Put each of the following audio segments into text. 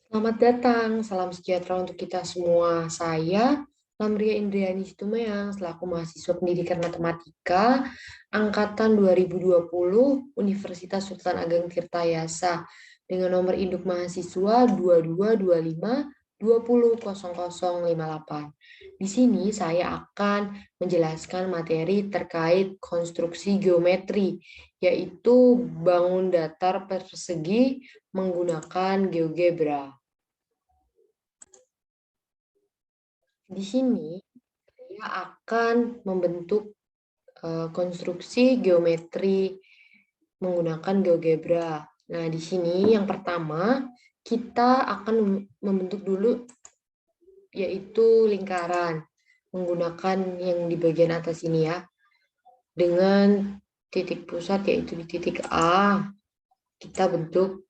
Selamat datang, salam sejahtera untuk kita semua. Saya, Lamria Indriani Situmeang, selaku mahasiswa pendidikan matematika, Angkatan 2020, Universitas Sultan Ageng Tirtayasa, dengan nomor induk mahasiswa 2225200058. Di sini saya akan menjelaskan materi terkait konstruksi geometri, yaitu bangun datar persegi menggunakan GeoGebra. Di sini saya akan membentuk konstruksi geometri menggunakan GeoGebra. Nah, di sini yang pertama kita akan membentuk dulu yaitu lingkaran menggunakan yang di bagian atas ini ya. Dengan titik pusat yaitu di titik A, kita bentuk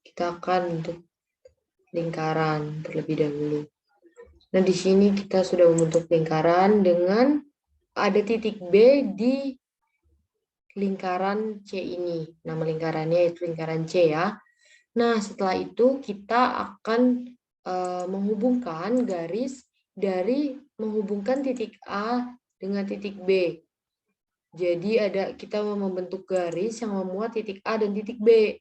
kita akan bentuk lingkaran terlebih dahulu. Nah, di sini kita sudah membentuk lingkaran dengan ada titik B di lingkaran C ini. Nama lingkarannya itu lingkaran C ya. Nah, setelah itu kita akan menghubungkan garis dari menghubungkan titik A dengan titik B. Jadi kita membentuk garis yang memuat titik A dan titik B.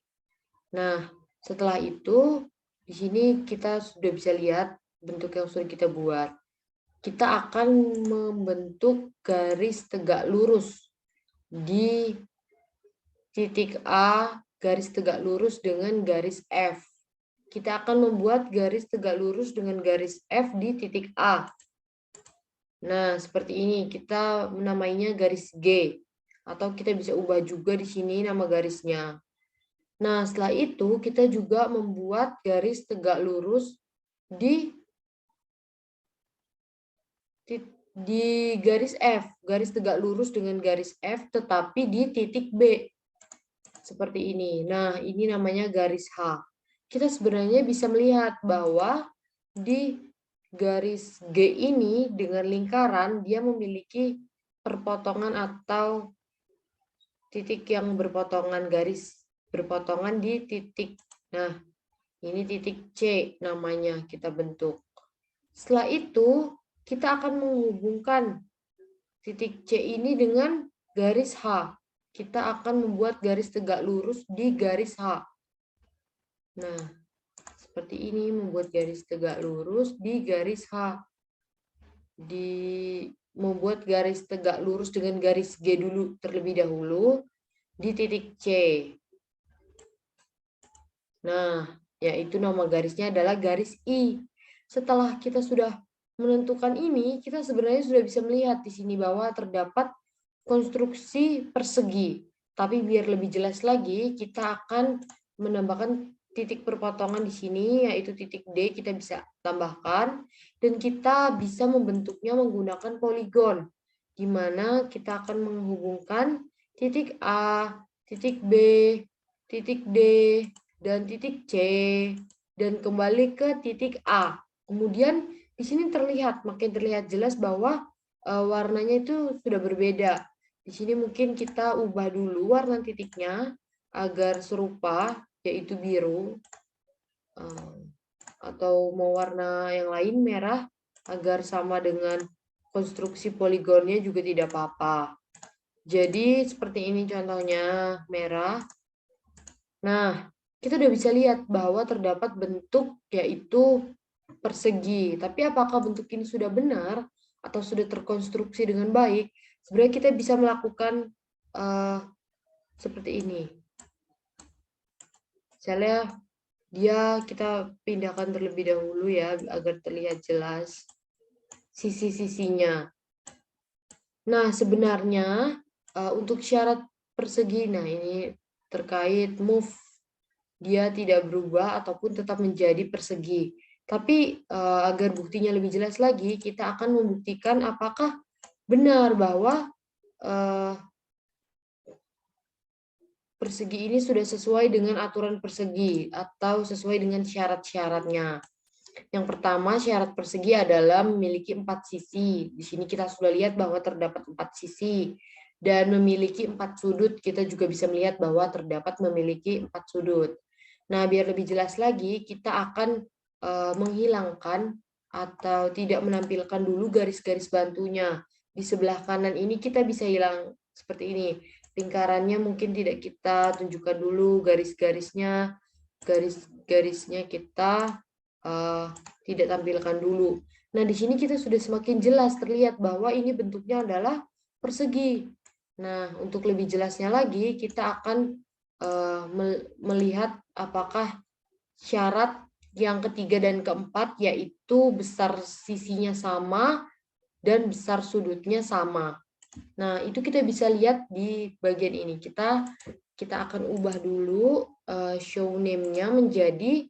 Nah, setelah itu di sini kita sudah bisa lihat bentuk yang sudah kita buat. Kita akan membentuk garis tegak lurus di titik A, garis tegak lurus dengan garis F. Kita akan membuat garis tegak lurus dengan garis F di titik A. Nah, seperti ini. Kita menamainya garis G. Atau kita bisa ubah juga di sini nama garisnya. Nah, setelah itu kita juga membuat garis tegak lurus di garis F, garis tegak lurus dengan garis F, tetapi di titik B. Seperti ini. Nah, ini namanya garis H. Kita sebenarnya bisa melihat bahwa di garis G ini dengan lingkaran, dia memiliki perpotongan atau titik yang berpotongan, garis berpotongan di titik. Nah, ini titik C namanya kita bentuk. Setelah itu, kita akan menghubungkan titik C ini dengan garis H. Kita akan membuat garis tegak lurus di garis H. Nah, seperti ini membuat garis tegak lurus di garis H. Membuat garis tegak lurus dengan garis G dulu terlebih dahulu di titik C. Nah, yaitu nama garisnya adalah garis I. Setelah kita sudah menentukan ini, kita sebenarnya sudah bisa melihat di sini bahwa terdapat konstruksi persegi. Tapi biar lebih jelas lagi, kita akan menambahkan titik perpotongan di sini, yaitu titik D kita bisa tambahkan. Dan kita bisa membentuknya menggunakan poligon, di mana kita akan menghubungkan titik A, titik B, titik D, dan titik C, dan kembali ke titik A. Kemudian di sini makin terlihat jelas bahwa warnanya itu sudah berbeda. Di sini mungkin kita ubah dulu warna titiknya agar serupa, yaitu biru. Atau mau warna yang lain merah, agar sama dengan konstruksi poligonnya juga tidak apa-apa. Jadi seperti ini contohnya, merah. Nah, kita udah bisa lihat bahwa terdapat bentuk yaitu persegi. Tapi apakah bentuk ini sudah benar atau sudah terkonstruksi dengan baik? Sebenarnya kita bisa melakukan seperti ini. Misalnya kita pindahkan terlebih dahulu ya agar terlihat jelas sisi-sisinya. Nah, sebenarnya untuk syarat persegi, nah ini terkait move, dia tidak berubah ataupun tetap menjadi persegi. Tapi agar buktinya lebih jelas lagi, kita akan membuktikan apakah benar bahwa persegi ini sudah sesuai dengan aturan persegi atau sesuai dengan syarat-syaratnya. Yang pertama, syarat persegi adalah memiliki 4 sisi. Di sini kita sudah lihat bahwa terdapat 4 sisi. Dan memiliki 4 sudut, kita juga bisa melihat bahwa terdapat memiliki 4 sudut. Nah, biar lebih jelas lagi, kita akan menghilangkan atau tidak menampilkan dulu garis-garis bantunya. Di sebelah kanan ini kita bisa hilang seperti ini. Lingkarannya mungkin tidak kita tunjukkan dulu, garis-garisnya kita tidak tampilkan dulu. Nah, di sini kita sudah semakin jelas terlihat bahwa ini bentuknya adalah persegi. Nah, untuk lebih jelasnya lagi, kita akan melihat apakah syarat yang ketiga dan keempat, yaitu besar sisinya sama dan besar sudutnya sama. Nah, itu kita bisa lihat di bagian ini. Kita akan ubah dulu show name-nya menjadi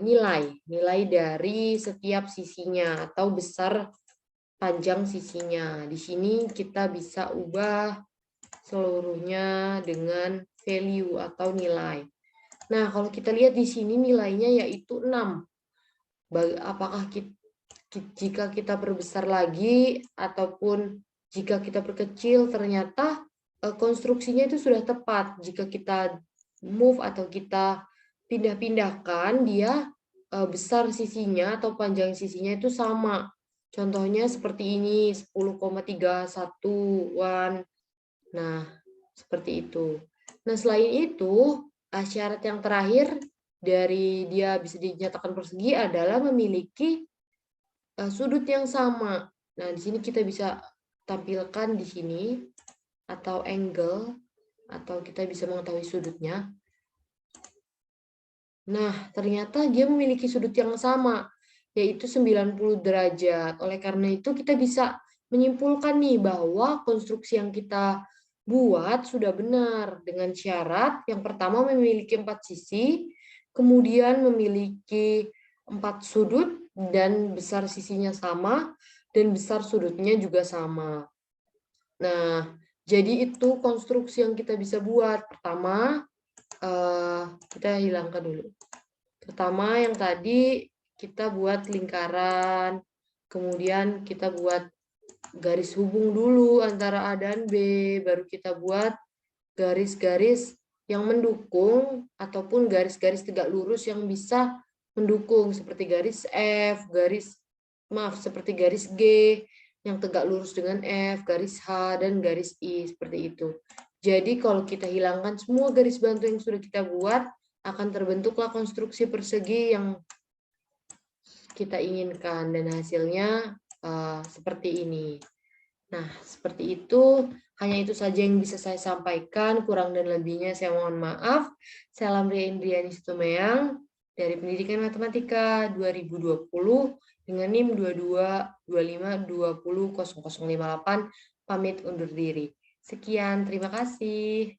nilai dari setiap sisinya atau besar panjang sisinya. Di sini kita bisa ubah seluruhnya dengan value atau nilai. Nah, kalau kita lihat di sini nilainya yaitu 6. Apakah jika kita perbesar lagi ataupun jika kita perkecil, ternyata konstruksinya itu sudah tepat. Jika kita move atau kita pindah-pindahkan, dia besar sisinya atau panjang sisinya itu sama. Contohnya seperti ini, 10,31. Nah, seperti itu. Nah, selain itu, syarat yang terakhir dari dia bisa dinyatakan persegi adalah memiliki sudut yang sama. Nah, di sini kita bisa tampilkan di sini atau angle atau kita bisa mengetahui sudutnya. Nah, ternyata dia memiliki sudut yang sama, yaitu 90 derajat. Oleh karena itu kita bisa menyimpulkan nih bahwa konstruksi yang kita buat sudah benar dengan syarat yang pertama memiliki 4 sisi, kemudian memiliki 4 sudut dan besar sisinya sama dan besar sudutnya juga sama. Nah, jadi itu konstruksi yang kita bisa buat. Pertama, kita hilangkan dulu. Pertama yang tadi kita buat lingkaran, kemudian kita buat garis hubung dulu antara A dan B, baru kita buat garis-garis yang mendukung ataupun garis-garis tegak lurus yang bisa mendukung seperti garis F, seperti garis G yang tegak lurus dengan F, garis H dan garis I seperti itu. Jadi kalau kita hilangkan semua garis bantu yang sudah kita buat, akan terbentuklah konstruksi persegi yang kita inginkan dan hasilnya seperti ini. Nah, seperti itu. Hanya itu saja yang bisa saya sampaikan. Kurang dan lebihnya saya mohon maaf. Salam Ria Indriani Situmeang dari Pendidikan Matematika 2020 dengan NIM 2225200058. Pamit undur diri. Sekian, terima kasih.